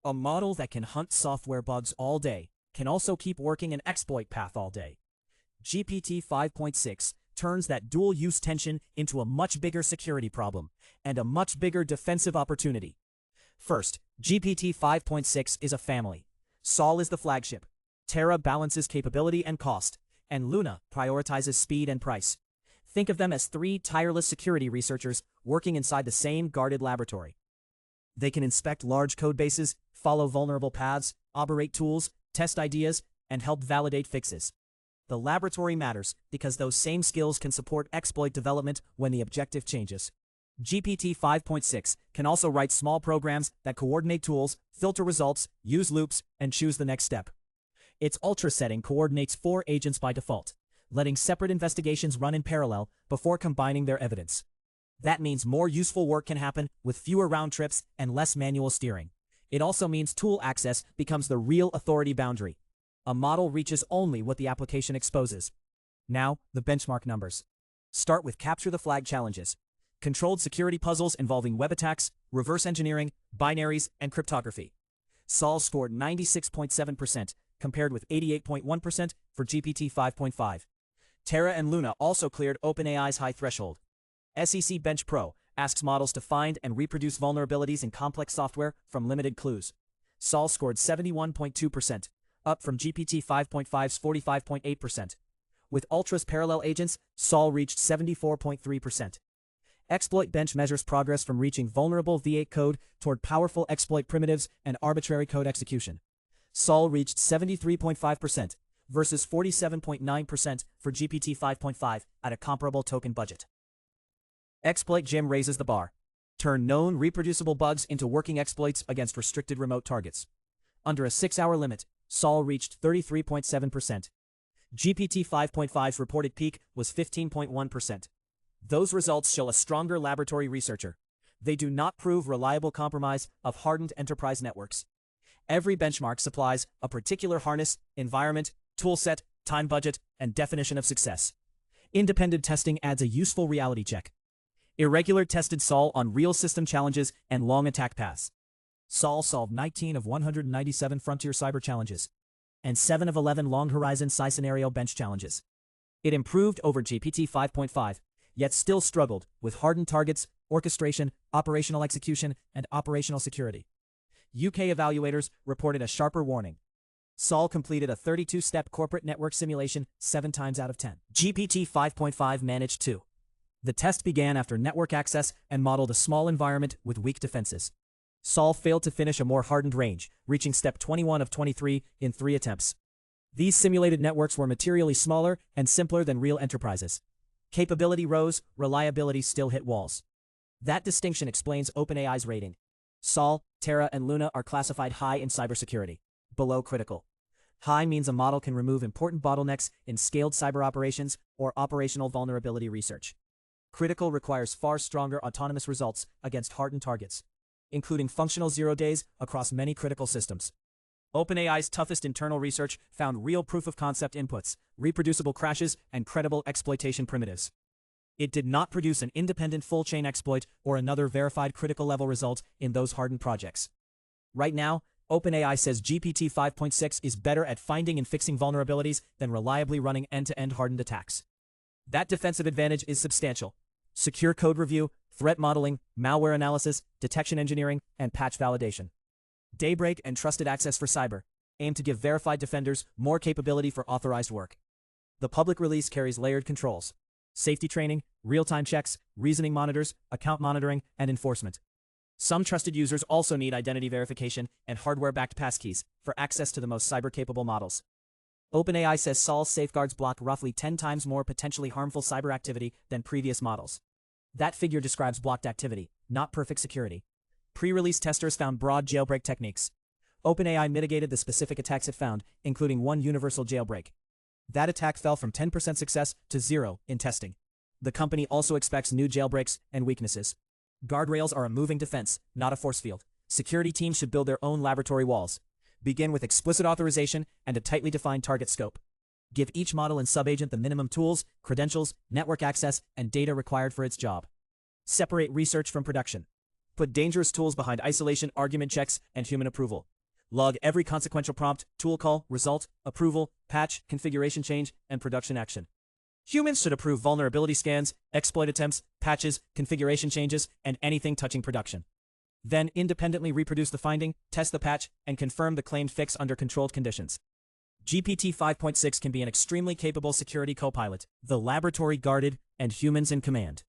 A model that can hunt software bugs all day can also keep working an exploit path all day. GPT 5.6 turns that dual-use tension into a much bigger security problem and a much bigger defensive opportunity. First, GPT 5.6 is a family. Sol is the flagship. Terra balances capability and cost, and Luna prioritizes speed and price. Think of them as three tireless security researchers working inside the same guarded laboratory. They can inspect large codebases, follow vulnerable paths, operate tools, test ideas, and help validate fixes. The laboratory matters because those same skills can support exploit development when the objective changes. GPT 5.6 can also write small programs that coordinate tools, filter results, use loops, and choose the next step. Its Ultra setting coordinates 4 agents by default, letting separate investigations run in parallel before combining their evidence. That means more useful work can happen with fewer round trips and less manual steering. It also means tool access becomes the real authority boundary. A model reaches only what the application exposes. Now, the benchmark numbers. Start with capture the flag challenges. Controlled security puzzles involving web attacks, reverse engineering, binaries, and cryptography. Sol scored 96.7%, compared with 88.1% for GPT 5.5. Terra and Luna also cleared OpenAI's high threshold. ExploitBench Pro asks models to find and reproduce vulnerabilities in complex software from limited clues. Sol scored 71.2%, up from GPT 5.5's 45.8%. With Ultra's parallel agents, Sol reached 74.3%. ExploitBench measures progress from reaching vulnerable V8 code toward powerful exploit primitives and arbitrary code execution. Sol reached 73.5% versus 47.9% for GPT 5.5 at a comparable token budget. ExploitGym raises the bar. Turn known reproducible bugs into working exploits against restricted remote targets. Under a 6-hour limit, Sol reached 33.7%. GPT 5.5's reported peak was 15.1%. Those results show a stronger laboratory researcher. They do not prove reliable compromise of hardened enterprise networks. Every benchmark supplies a particular harness, environment, toolset, time budget, and definition of success. Independent testing adds a useful reality check. Irregular tested Sol on real system challenges and long attack paths. Sol solved 19 of 197 frontier cyber challenges and 7 of 11 long horizon psi scenario bench challenges. It improved over GPT 5.5, yet still struggled with hardened targets, orchestration, operational execution, and operational security. UK evaluators reported a sharper warning. Sol completed a 32-step corporate network simulation 7 times out of 10. GPT 5.5 managed to. The test began after network access and modeled a small environment with weak defenses. Sol failed to finish a more hardened range, reaching step 21 of 23 in 3 attempts. These simulated networks were materially smaller and simpler than real enterprises. Capability rose, reliability still hit walls. That distinction explains OpenAI's rating. Sol, Terra, and Luna are classified high in cybersecurity, below critical. High means a model can remove important bottlenecks in scaled cyber operations or operational vulnerability research. Critical requires far stronger autonomous results against hardened targets, including functional 0 days across many critical systems. OpenAI's toughest internal research found real proof-of-concept inputs, reproducible crashes, and credible exploitation primitives. It did not produce an independent full-chain exploit or another verified critical-level result in those hardened projects. Right now, OpenAI says GPT 5.6 is better at finding and fixing vulnerabilities than reliably running end-to-end hardened attacks. That defensive advantage is substantial. Secure code review, threat modeling, malware analysis, detection engineering, and patch validation. Daybreak and Trusted Access for Cyber aim to give verified defenders more capability for authorized work. The public release carries layered controls: safety training, real-time checks, reasoning monitors, account monitoring, and enforcement. Some trusted users also need identity verification and hardware-backed passkeys for access to the most cyber-capable models. OpenAI says Sol's safeguards block roughly 10 times more potentially harmful cyber activity than previous models. That figure describes blocked activity, not perfect security. Pre-release testers found broad jailbreak techniques. OpenAI mitigated the specific attacks it found, including one universal jailbreak. That attack fell from 10% success to 0 in testing. The company also expects new jailbreaks and weaknesses. Guardrails are a moving defense, not a force field. Security teams should build their own laboratory walls. Begin with explicit authorization and a tightly defined target scope. Give each model and subagent the minimum tools, credentials, network access, and data required for its job. Separate research from production. Put dangerous tools behind isolation, argument checks, and human approval. Log every consequential prompt, tool call, result, approval, patch, configuration change, and production action. Humans should approve vulnerability scans, exploit attempts, patches, configuration changes, and anything touching production. Then independently reproduce the finding, test the patch, and confirm the claimed fix under controlled conditions. GPT 5.6 can be an extremely capable security co-pilot, the laboratory guarded and humans in command.